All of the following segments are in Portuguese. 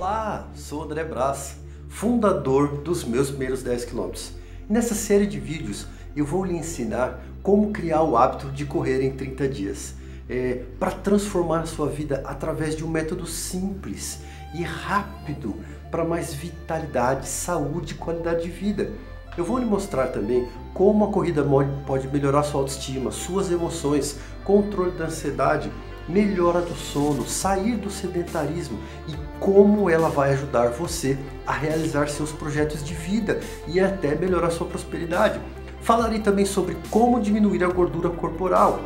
Olá, sou André Brás, fundador dos meus primeiros 10 quilômetros. Nessa série de vídeos eu vou lhe ensinar como criar o hábito de correr em 30 dias. Para transformar a sua vida através de um método simples e rápido para mais vitalidade, saúde e qualidade de vida. Eu vou lhe mostrar também como a corrida pode melhorar sua autoestima, suas emoções, controle da ansiedade, melhora do sono, sair do sedentarismo e como ela vai ajudar você a realizar seus projetos de vida e até melhorar sua prosperidade. Falarei também sobre como diminuir a gordura corporal,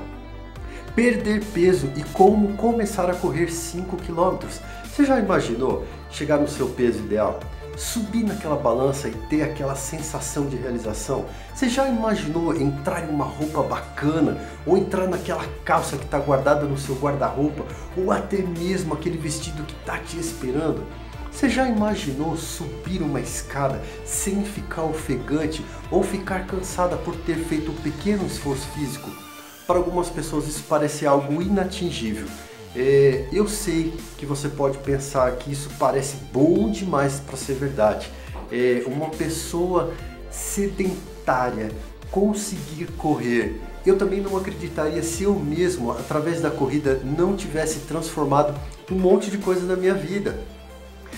perder peso e como começar a correr 5 km. Você já imaginou chegar no seu peso ideal? Subir naquela balança e ter aquela sensação de realização? Você já imaginou entrar em uma roupa bacana ou entrar naquela calça que está guardada no seu guarda-roupa ou até mesmo aquele vestido que está te esperando? Você já imaginou subir uma escada sem ficar ofegante ou ficar cansada por ter feito um pequeno esforço físico? Para algumas pessoas isso parece algo inatingível. Eu sei que você pode pensar que isso parece bom demais para ser verdade. Uma pessoa sedentária conseguir correr. Eu também não acreditaria se eu mesmo, através da corrida, não tivesse transformado um monte de coisa na minha vida.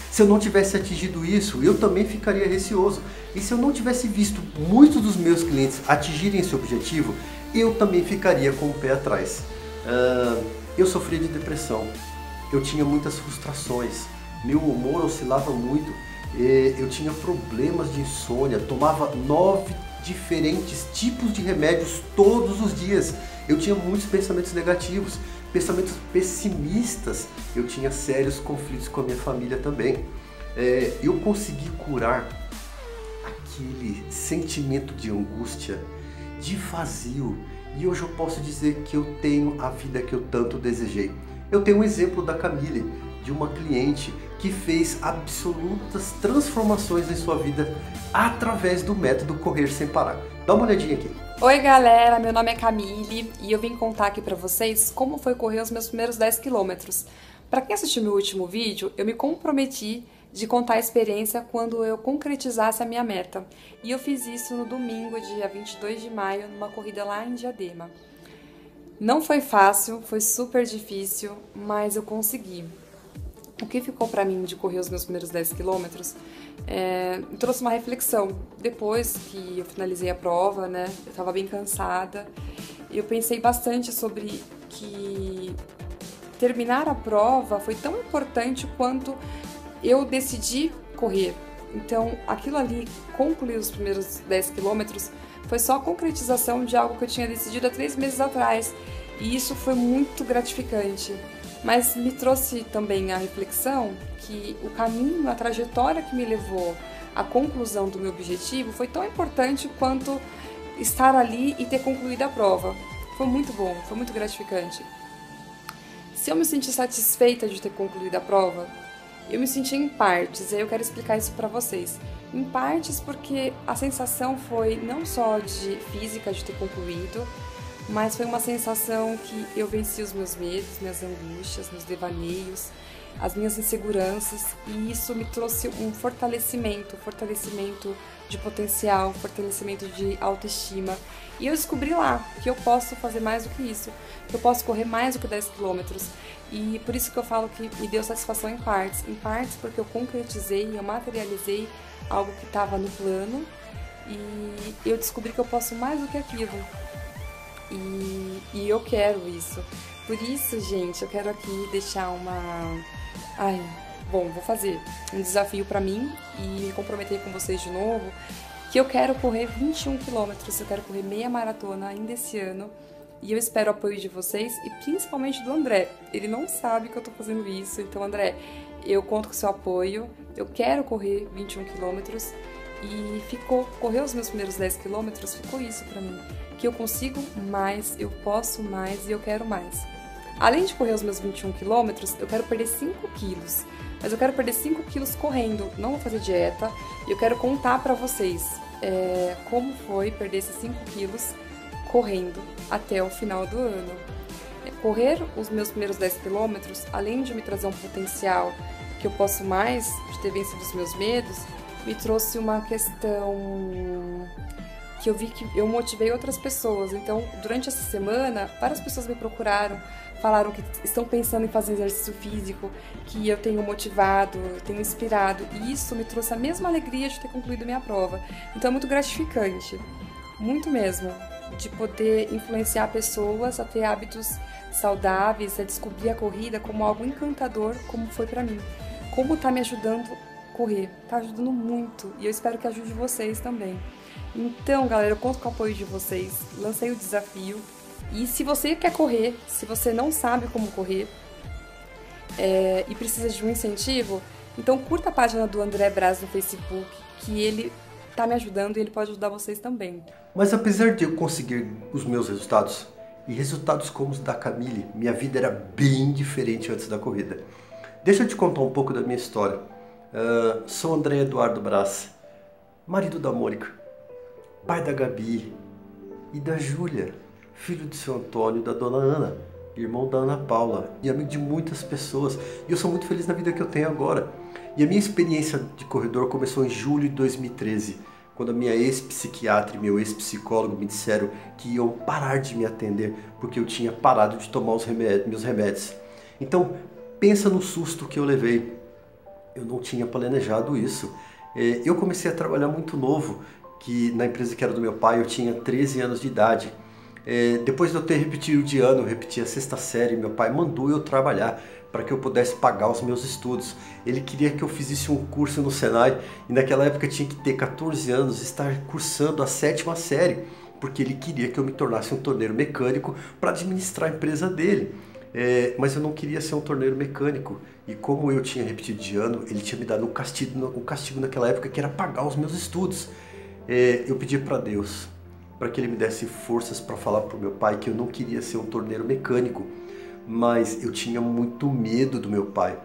Se eu não tivesse atingido isso, eu também ficaria receoso. E se eu não tivesse visto muitos dos meus clientes atingirem esse objetivo, eu também ficaria com o pé atrás. Eu sofria de depressão, eu tinha muitas frustrações, meu humor oscilava muito, eu tinha problemas de insônia, tomava 9 diferentes tipos de remédios todos os dias, eu tinha muitos pensamentos negativos, pensamentos pessimistas, eu tinha sérios conflitos com a minha família também. Eu consegui curar aquele sentimento de angústia, de vazio, e hoje eu posso dizer que eu tenho a vida que eu tanto desejei. Eu tenho um exemplo da Camille, de uma cliente que fez absolutas transformações em sua vida através do método Correr Sem Parar. Dá uma olhadinha aqui. Oi galera, meu nome é Camille e eu vim contar aqui pra vocês como foi correr os meus primeiros 10 quilômetros. Pra quem assistiu meu último vídeo, eu me comprometi de contar a experiência quando eu concretizasse a minha meta. E eu fiz isso no domingo, dia 22 de maio, numa corrida lá em Diadema. Não foi fácil, foi super difícil, mas eu consegui. O que ficou pra mim de correr os meus primeiros 10 quilômetros me trouxe uma reflexão. Depois que eu finalizei a prova, né, eu tava bem cansada, eu pensei bastante sobre que terminar a prova foi tão importante quanto eu decidi correr. Então, aquilo ali, concluir os primeiros 10 quilômetros, foi só a concretização de algo que eu tinha decidido há 3 meses atrás. E isso foi muito gratificante. Mas me trouxe também a reflexão que o caminho, a trajetória que me levou à conclusão do meu objetivo foi tão importante quanto estar ali e ter concluído a prova. Foi muito bom, foi muito gratificante. Se eu me senti satisfeita de ter concluído a prova, eu me senti em partes, e aí eu quero explicar isso pra vocês. Em partes porque a sensação foi não só de física de ter concluído, mas foi uma sensação que eu venci os meus medos, minhas angústias, meus devaneios, as minhas inseguranças, e isso me trouxe um fortalecimento de potencial, fortalecimento de autoestima. E eu descobri lá que eu posso fazer mais do que isso, que eu posso correr mais do que 10 quilômetros. E por isso que eu falo que me deu satisfação em partes porque eu concretizei, eu materializei algo que estava no plano e eu descobri que eu posso mais do que aquilo. E eu quero isso. Por isso, gente, eu quero aqui deixar vou fazer um desafio pra mim e me comprometer com vocês de novo, que eu quero correr 21 quilômetros, eu quero correr meia maratona ainda esse ano. E eu espero o apoio de vocês e principalmente do André. Ele não sabe que eu tô fazendo isso, então André, eu conto com o seu apoio. Eu quero correr 21 quilômetros e correr os meus primeiros 10 quilômetros ficou isso pra mim. Que eu consigo mais, eu posso mais e eu quero mais. Além de correr os meus 21 quilômetros, eu quero perder 5 quilos. Mas eu quero perder 5 quilos correndo, não vou fazer dieta. E eu quero contar pra vocês como foi perder esses 5 quilos correndo até o final do ano. Correr os meus primeiros 10 quilômetros, além de me trazer um potencial que eu posso mais, de ter vencido os meus medos, me trouxe uma questão que eu vi que eu motivei outras pessoas. Então, durante essa semana, várias pessoas me procuraram, falaram que estão pensando em fazer exercício físico, que eu tenho motivado, eu tenho inspirado, e isso me trouxe a mesma alegria de ter concluído minha prova. Então é muito gratificante, muito mesmo, de poder influenciar pessoas a ter hábitos saudáveis, a descobrir a corrida como algo encantador, como foi pra mim. Como tá me ajudando a correr, tá ajudando muito, e eu espero que ajude vocês também. Então, galera, eu conto com o apoio de vocês, lancei o desafio. E se você quer correr, se você não sabe como correr e precisa de um incentivo, então curta a página do André Braz no Facebook, que ele tá me ajudando e ele pode ajudar vocês também. Mas apesar de eu conseguir os meus resultados, e resultados como os da Camille, minha vida era bem diferente antes da corrida. Deixa eu te contar um pouco da minha história. Sou André Eduardo Braz, marido da Mônica, pai da Gabi e da Júlia, filho de seu Antônio e da dona Ana, irmão da Ana Paula e amigo de muitas pessoas. E eu sou muito feliz na vida que eu tenho agora. E a minha experiência de corredor começou em julho de 2013, quando a minha ex-psiquiatra e meu ex-psicólogo me disseram que iam parar de me atender porque eu tinha parado de tomar meus remédios. Então, pensa no susto que eu levei. Eu não tinha planejado isso. Eu comecei a trabalhar muito novo, que na empresa que era do meu pai eu tinha 13 anos de idade. Depois de eu ter repetido de ano, eu repeti a 6ª série, meu pai mandou eu trabalhar para que eu pudesse pagar os meus estudos. Ele queria que eu fizesse um curso no Senai e naquela época eu tinha que ter 14 anos, estar cursando a 7ª série, porque ele queria que eu me tornasse um torneiro mecânico para administrar a empresa dele. Mas eu não queria ser um torneiro mecânico, e como eu tinha repetido de ano, ele tinha me dado um castigo naquela época, que era pagar os meus estudos. Eu pedi para Deus para que ele me desse forças para falar para o meu pai que eu não queria ser um torneiro mecânico, mas eu tinha muito medo do meu pai.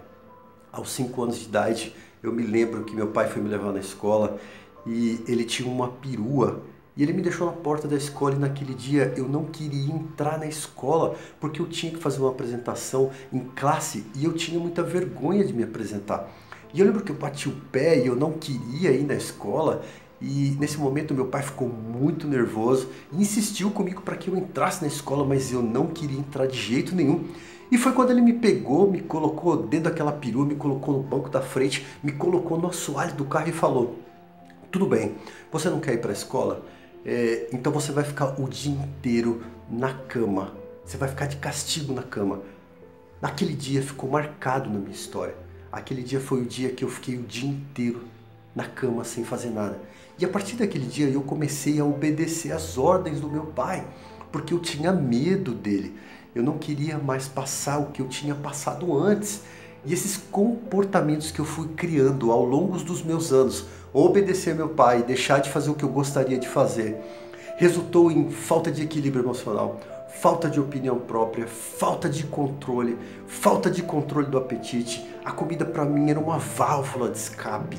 Aos 5 anos de idade, eu me lembro que meu pai foi me levar na escola e ele tinha uma perua e ele me deixou na porta da escola, e naquele dia eu não queria entrar na escola porque eu tinha que fazer uma apresentação em classe e eu tinha muita vergonha de me apresentar. E eu lembro que eu bati o pé e eu não queria ir na escola. E nesse momento meu pai ficou muito nervoso e insistiu comigo para que eu entrasse na escola, mas eu não queria entrar de jeito nenhum. E foi quando ele me pegou, me colocou dentro daquela perua, me colocou no banco da frente, me colocou no assoalho do carro e falou: tudo bem, você não quer ir para a escola? Então você vai ficar o dia inteiro na cama, você vai ficar de castigo na cama. Naquele dia ficou marcado na minha história. Aquele dia foi o dia que eu fiquei o dia inteiro na cama sem fazer nada. E a partir daquele dia eu comecei a obedecer às ordens do meu pai, porque eu tinha medo dele. Eu não queria mais passar o que eu tinha passado antes. E esses comportamentos que eu fui criando ao longo dos meus anos, obedecer meu pai, deixar de fazer o que eu gostaria de fazer, resultou em falta de equilíbrio emocional, falta de opinião própria, falta de controle do apetite. A comida para mim era uma válvula de escape.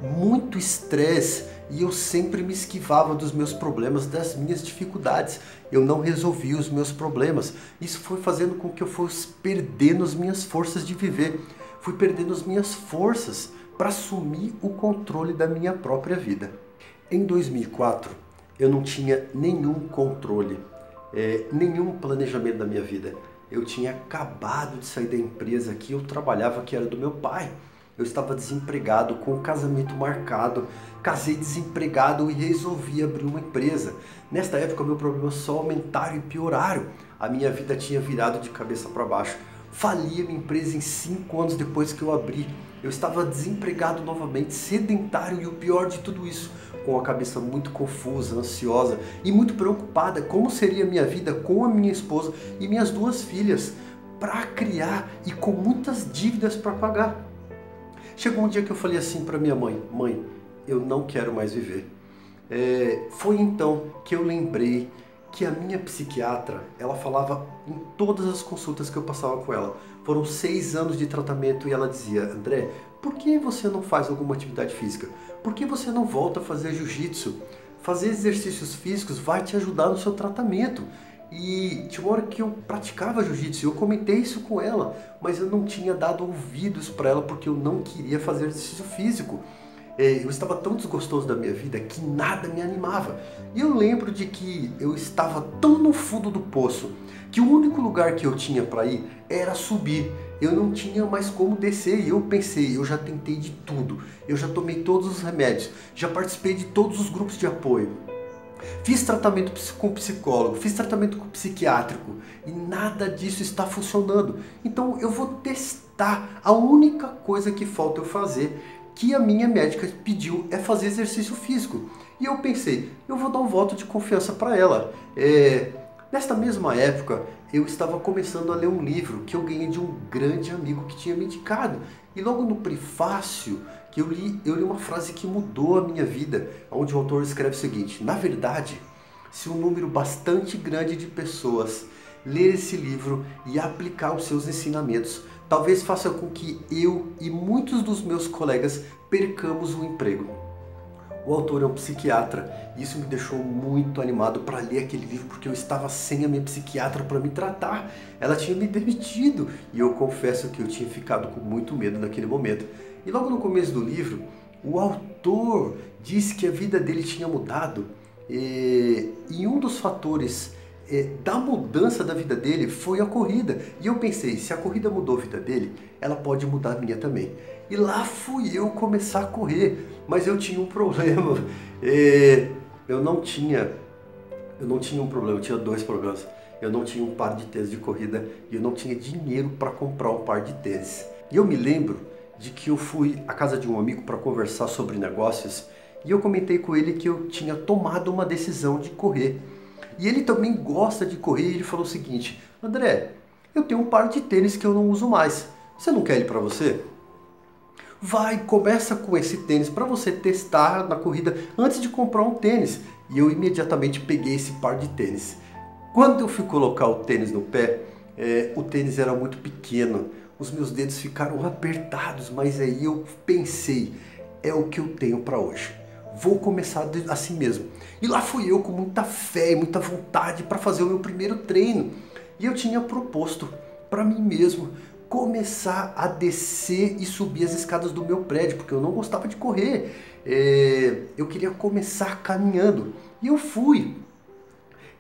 Muito estresse, e eu sempre me esquivava dos meus problemas, das minhas dificuldades. Eu não resolvia os meus problemas. Isso foi fazendo com que eu fosse perdendo as minhas forças de viver. Fui perdendo as minhas forças para assumir o controle da minha própria vida. Em 2004, eu não tinha nenhum controle, nenhum planejamento da minha vida. Eu tinha acabado de sair da empresa que eu trabalhava, que era do meu pai. Eu estava desempregado, com o casamento marcado, casei desempregado e resolvi abrir uma empresa. Nesta época, meu problema só aumentaram e pioraram. A minha vida tinha virado de cabeça para baixo. Fali a minha empresa em 5 anos depois que eu abri. Eu estava desempregado novamente, sedentário, e o pior de tudo isso, com a cabeça muito confusa, ansiosa e muito preocupada como seria a minha vida com a minha esposa e minhas 2 filhas para criar, e com muitas dívidas para pagar. Chegou um dia que eu falei assim para minha mãe: mãe, eu não quero mais viver. Foi então que eu lembrei que a minha psiquiatra, ela falava em todas as consultas que eu passava com ela. Foram 6 anos de tratamento e ela dizia: André, por que você não faz alguma atividade física? Por que você não volta a fazer jiu-jitsu? Fazer exercícios físicos vai te ajudar no seu tratamento. E tinha uma hora que eu praticava jiu-jitsu, eu comentei isso com ela, mas eu não tinha dado ouvidos para ela porque eu não queria fazer exercício físico. Eu estava tão desgostoso da minha vida que nada me animava. E eu lembro de que eu estava tão no fundo do poço que o único lugar que eu tinha para ir era subir. Eu não tinha mais como descer e eu pensei, eu já tentei de tudo. Eu já tomei todos os remédios, já participei de todos os grupos de apoio. Fiz tratamento com psicólogo, fiz tratamento com psiquiátrico e nada disso está funcionando. Então eu vou testar. A única coisa que falta eu fazer, que a minha médica pediu, é fazer exercício físico. E eu pensei, eu vou dar um voto de confiança para ela. Nesta mesma época, eu estava começando a ler um livro que eu ganhei de um grande amigo que tinha me indicado. E logo no prefácio que eu li uma frase que mudou a minha vida, onde o autor escreve o seguinte: na verdade, se um número bastante grande de pessoas ler esse livro e aplicar os seus ensinamentos, talvez faça com que eu e muitos dos meus colegas percamos o emprego. O autor é um psiquiatra e isso me deixou muito animado para ler aquele livro, porque eu estava sem a minha psiquiatra para me tratar. Ela tinha me demitido e eu confesso que eu tinha ficado com muito medo naquele momento. E logo no começo do livro, o autor disse que a vida dele tinha mudado e um dos fatores da mudança da vida dele foi a corrida. E eu pensei, se a corrida mudou a vida dele, ela pode mudar a minha também. E lá fui eu começar a correr, mas eu tinha um problema. Eu não tinha um problema, eu tinha dois problemas. Eu não tinha um par de tênis de corrida e eu não tinha dinheiro para comprar um par de tênis. E eu me lembro de que eu fui à casa de um amigo para conversar sobre negócios e eu comentei com ele que eu tinha tomado uma decisão de correr. E ele também gosta de correr e ele falou o seguinte: André, eu tenho um par de tênis que eu não uso mais. Você não quer ele para você? Vai, começa com esse tênis para você testar na corrida antes de comprar um tênis. E eu imediatamente peguei esse par de tênis. Quando eu fui colocar o tênis no pé, o tênis era muito pequeno. Os meus dedos ficaram apertados, mas aí eu pensei, é o que eu tenho para hoje. Vou começar assim mesmo. E lá fui eu com muita fé e muita vontade para fazer o meu primeiro treino. E eu tinha proposto para mim mesmo começar a descer e subir as escadas do meu prédio, porque eu não gostava de correr. Eu queria começar caminhando. E eu fui.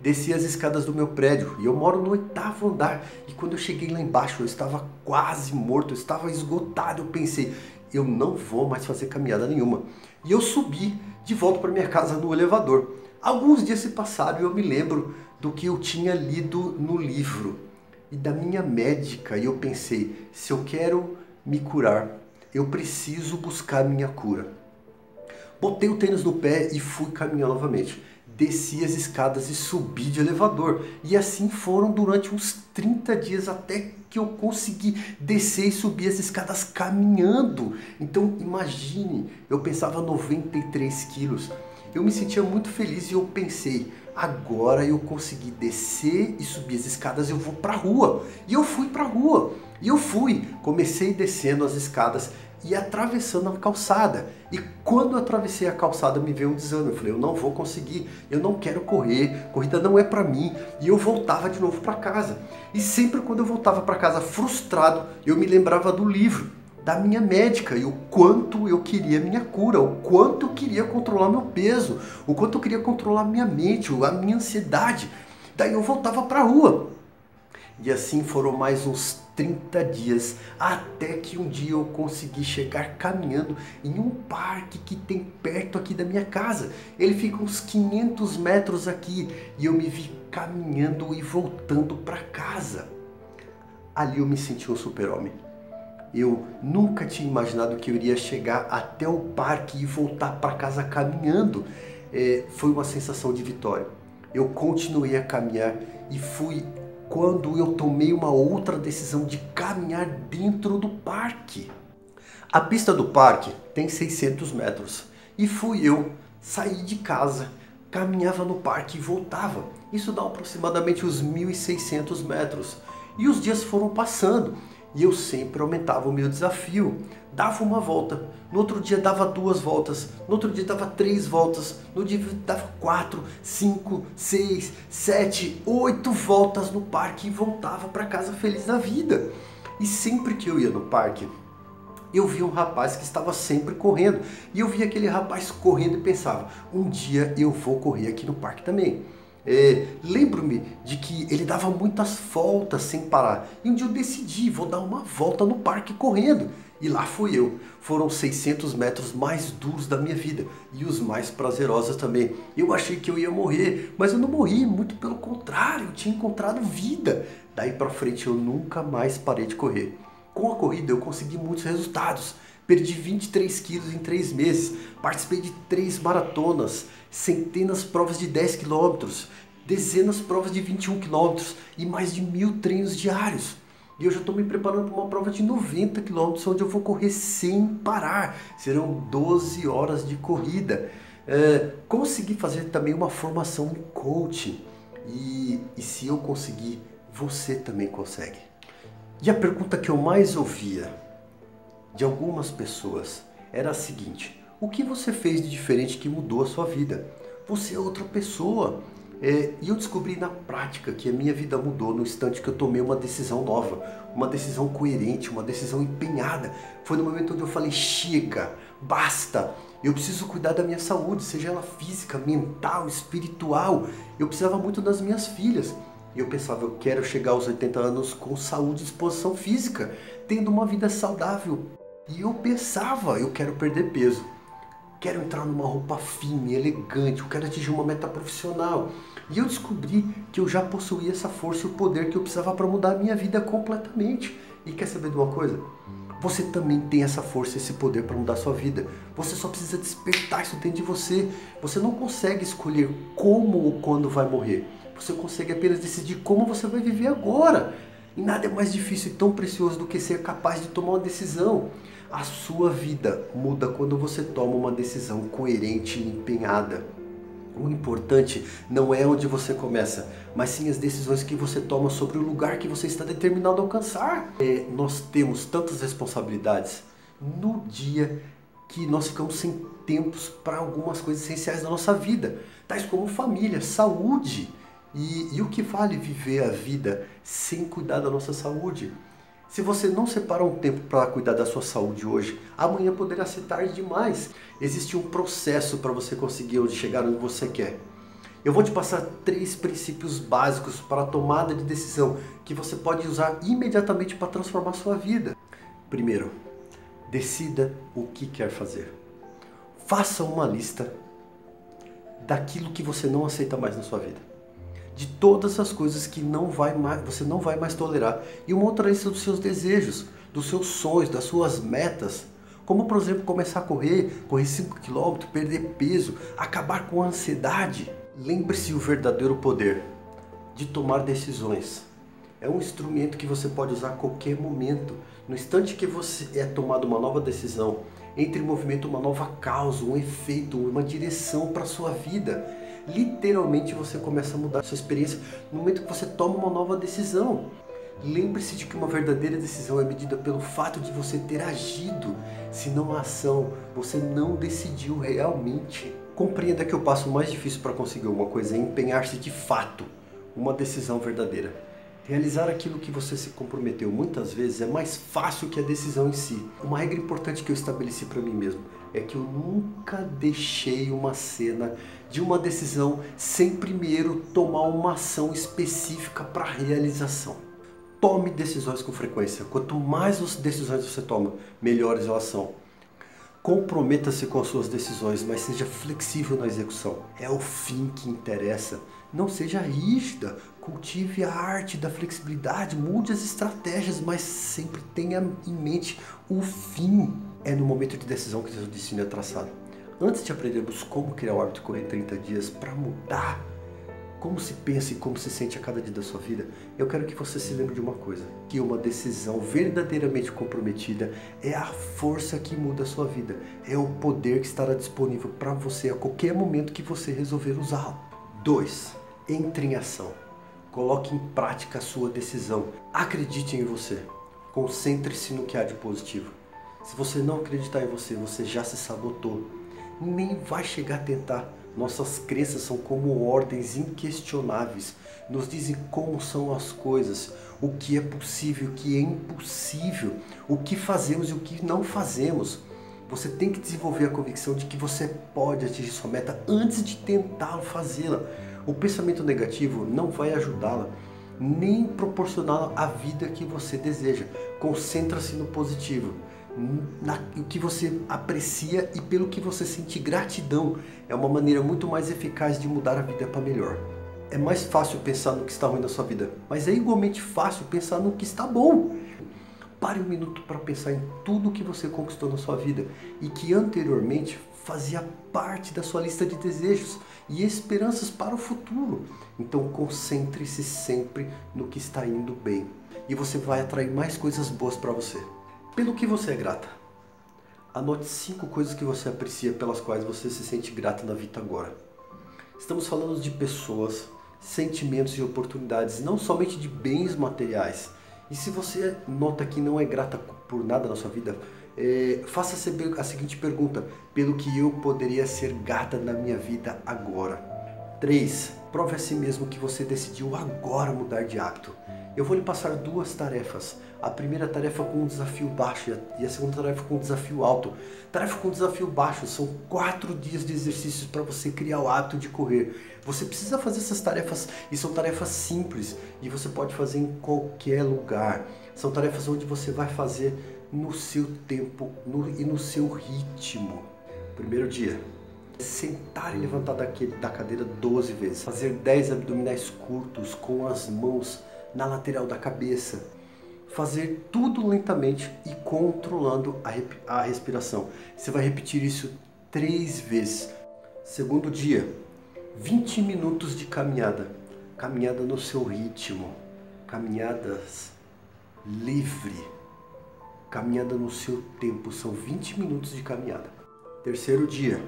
Desci as escadas do meu prédio e eu moro no 8º andar. E quando eu cheguei lá embaixo, eu estava quase morto, eu estava esgotado. Eu pensei, eu não vou mais fazer caminhada nenhuma. E eu subi de volta para minha casa no elevador. Alguns dias se passaram e eu me lembro do que eu tinha lido no livro e da minha médica. E eu pensei, se eu quero me curar, eu preciso buscar minha cura. Botei o tênis no pé e fui caminhar novamente. Desci as escadas e subi de elevador. E assim foram durante uns 30 dias até que eu consegui descer e subir as escadas caminhando. Então imagine, eu pesava 93 quilos. Eu me sentia muito feliz e eu pensei, agora eu consegui descer e subir as escadas, eu vou pra rua. E eu fui pra rua. E eu fui, comecei descendo as escadas e atravessando a calçada. E quando eu atravessei a calçada me veio um desânimo. Eu falei, eu não vou conseguir, eu não quero correr, corrida não é pra mim. E eu voltava de novo pra casa. E sempre quando eu voltava pra casa frustrado, eu me lembrava do livro, da minha médica e o quanto eu queria minha cura, o quanto eu queria controlar meu peso, o quanto eu queria controlar minha mente, a minha ansiedade. Daí eu voltava pra rua. E assim foram mais uns 30 dias, até que um dia eu consegui chegar caminhando em um parque que tem perto aqui da minha casa. Ele fica uns 500 metros aqui e eu me vi caminhando e voltando para casa. Ali eu me senti um super-homem. Eu nunca tinha imaginado que eu iria chegar até o parque e voltar para casa caminhando. Foi uma sensação de vitória. Eu continuei a caminhar e fui quando eu tomei uma outra decisão de caminhar dentro do parque. A pista do parque tem 600 metros e fui eu, saí de casa, caminhava no parque e voltava. Isso dá aproximadamente uns 1.600 metros. E os dias foram passando E eu sempre aumentava o meu desafio. Dava uma volta, no outro dia dava 2 voltas, no outro dia dava 3 voltas, no dia dava 4, 5, 6, 7, 8 voltas no parque e voltava para casa feliz da vida. E sempre que eu ia no parque, eu via um rapaz que estava sempre correndo. E eu via aquele rapaz correndo e pensava, um dia eu vou correr aqui no parque também. Lembro-me de que ele dava muitas voltas sem parar. E um dia eu decidi, vou dar uma volta no parque correndo. E lá fui eu. Foram 600 metros mais duros da minha vida. E os mais prazerosos também. Eu achei que eu ia morrer, mas eu não morri. Muito pelo contrário, eu tinha encontrado vida. Daí pra frente eu nunca mais parei de correr. Com a corrida eu consegui muitos resultados. Perdi 23 quilos em 3 meses, participei de 3 maratonas, centenas de provas de 10 quilômetros, dezenas de provas de 21 quilômetros e mais de 1000 treinos diários. E eu já estou me preparando para uma prova de 90 quilômetros, onde eu vou correr sem parar. Serão 12 horas de corrida. Consegui fazer também uma formação em coaching. E se eu conseguir, você também consegue. E a pergunta que eu mais ouvia de algumas pessoas era a seguinte: o que você fez de diferente que mudou a sua vida? Você é outra pessoa. E eu descobri na prática que a minha vida mudou no instante que eu tomei uma decisão nova, uma decisão coerente, uma decisão empenhada. Foi no momento onde eu falei, chega, basta, eu preciso cuidar da minha saúde, seja ela física, mental, espiritual. Eu precisava muito das minhas filhas. E eu pensava, eu quero chegar aos 80 anos com saúde e disposição física, tendo uma vida saudável. E eu pensava, eu quero perder peso. Quero entrar numa roupa fina, elegante, eu quero atingir uma meta profissional. E eu descobri que eu já possuía essa força e o poder que eu precisava para mudar a minha vida completamente. E quer saber de uma coisa? Você também tem essa força, esse poder para mudar a sua vida. Você só precisa despertar isso dentro de você. Você não consegue escolher como ou quando vai morrer. Você consegue apenas decidir como você vai viver agora. E nada é mais difícil e tão precioso do que ser capaz de tomar uma decisão. A sua vida muda quando você toma uma decisão coerente e empenhada. O importante não é onde você começa, mas sim as decisões que você toma sobre o lugar que você está determinado a alcançar. Nós temos tantas responsabilidades no dia que nós ficamos sem tempos para algumas coisas essenciais da nossa vida, tais como família, saúde. E o que vale viver a vida sem cuidar da nossa saúde? Se você não separa um tempo para cuidar da sua saúde hoje, amanhã poderá ser tarde demais. Existe um processo para você conseguir chegar onde você quer. Eu vou te passar 3 princípios básicos para a tomada de decisão que você pode usar imediatamente para transformar a sua vida. Primeiro, decida o que quer fazer. Faça uma lista daquilo que você não aceita mais na sua vida. De todas as coisas que você não vai mais tolerar. E uma outra lista dos seus desejos, dos seus sonhos, das suas metas. Como, por exemplo, começar a correr 5 km, perder peso, acabar com a ansiedade. Lembre-se o verdadeiro poder de tomar decisões. É um instrumento que você pode usar a qualquer momento. No instante que você tomado uma nova decisão, entre em movimento uma nova causa, um efeito, uma direção para a sua vida. Literalmente você começa a mudar a sua experiência no momento que você toma uma nova decisão. Lembre-se de que uma verdadeira decisão é medida pelo fato de você ter agido. Se não a ação, você não decidiu realmente. Compreenda que o passo mais difícil para conseguir uma coisa é empenhar-se de fato, uma decisão verdadeira. Realizar aquilo que você se comprometeu muitas vezes é mais fácil que a decisão em si. Uma regra importante que eu estabeleci para mim mesmo é que eu nunca deixei uma cena de uma decisão sem primeiro tomar uma ação específica para a realização. Tome decisões com frequência. Quanto mais decisões você toma, melhores elas são. Comprometa-se com as suas decisões, mas seja flexível na execução. É o fim que interessa. Não seja rígida. Cultive a arte da flexibilidade, mude as estratégias, mas sempre tenha em mente o fim. É no momento de decisão que seu destino é traçado. Antes de aprendermos como criar o hábito de correr 30 dias para mudar como se pensa e como se sente a cada dia da sua vida, eu quero que você se lembre de uma coisa, que uma decisão verdadeiramente comprometida é a força que muda a sua vida, é o poder que estará disponível para você a qualquer momento que você resolver usá-lo. 2. Entre em ação. Coloque em prática a sua decisão. Acredite em você. Concentre-se no que há de positivo. Se você não acreditar em você, você já se sabotou. Nem vai chegar a tentar. Nossas crenças são como ordens inquestionáveis. Nos dizem como são as coisas, o que é possível, o que é impossível, o que fazemos e o que não fazemos. Você tem que desenvolver a convicção de que você pode atingir sua meta antes de tentar fazê-la. O pensamento negativo não vai ajudá-la, nem proporcioná-la a vida que você deseja. Concentra-se no positivo, no que você aprecia e pelo que você sente gratidão. É uma maneira muito mais eficaz de mudar a vida para melhor. É mais fácil pensar no que está ruim na sua vida, mas é igualmente fácil pensar no que está bom. Pare um minuto para pensar em tudo que você conquistou na sua vida e que anteriormente fazia parte da sua lista de desejos e esperanças para o futuro. Então concentre-se sempre no que está indo bem e você vai atrair mais coisas boas para você. Pelo que você é grata? Anote 5 coisas que você aprecia pelas quais você se sente grata na vida agora. Estamos falando de pessoas, sentimentos e oportunidades, não somente de bens materiais. E se você nota que não é grata por nada na sua vida, faça a seguinte pergunta: pelo que eu poderia ser grata na minha vida agora? 3. Prove a si mesmo que você decidiu agora mudar de hábito. Eu vou lhe passar 2 tarefas. A primeira tarefa com um desafio baixo e a segunda tarefa com um desafio alto. Tarefa com desafio baixo são 4 dias de exercícios para você criar o hábito de correr. Você precisa fazer essas tarefas e são tarefas simples e você pode fazer em qualquer lugar. São tarefas onde você vai fazer no seu tempo e no seu ritmo. Primeiro dia: sentar e levantar da cadeira 12 vezes. Fazer 10 abdominais curtos com as mãos na lateral da cabeça. Fazer tudo lentamente e controlando a respiração. Você vai repetir isso 3 vezes. Segundo dia: 20 minutos de caminhada. Caminhada no seu ritmo. Caminhadas livre. Caminhada no seu tempo. São 20 minutos de caminhada. Terceiro dia: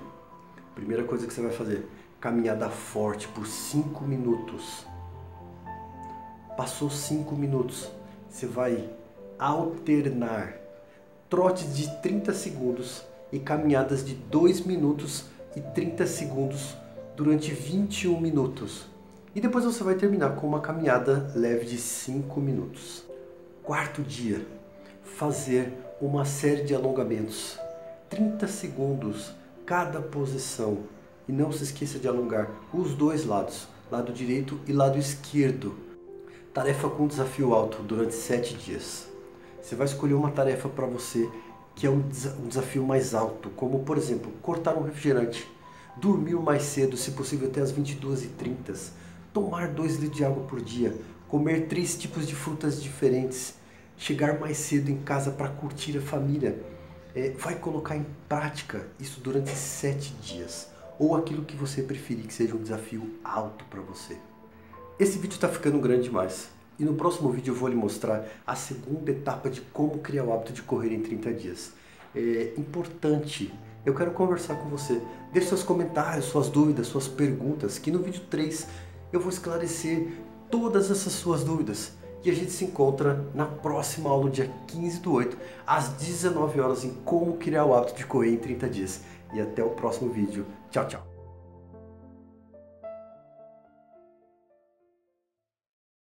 primeira coisa que você vai fazer: caminhada forte por 5 minutos. Passou 5 minutos. Você vai alternar trotes de 30 segundos e caminhadas de 2 minutos e 30 segundos durante 21 minutos. E depois você vai terminar com uma caminhada leve de 5 minutos. Quarto dia: fazer uma série de alongamentos. 30 segundos cada posição. E não se esqueça de alongar os 2 lados, lado direito e lado esquerdo. Tarefa com desafio alto durante 7 dias. Você vai escolher uma tarefa para você que é um desafio mais alto, como por exemplo, cortar um refrigerante, dormir mais cedo, se possível até as 22h30, tomar 2 litros de água por dia, comer 3 tipos de frutas diferentes, chegar mais cedo em casa para curtir a família. Vai colocar em prática isso durante 7 dias, ou aquilo que você preferir que seja um desafio alto para você. Esse vídeo está ficando grande demais e no próximo vídeo eu vou lhe mostrar a segunda etapa de como criar o hábito de correr em 30 dias. É importante, eu quero conversar com você. Deixe seus comentários, suas dúvidas, suas perguntas, que no vídeo 3 eu vou esclarecer todas essas suas dúvidas. E a gente se encontra na próxima aula, dia 15/8, às 19 horas, em como criar o hábito de correr em 30 dias. E até o próximo vídeo. Tchau, tchau!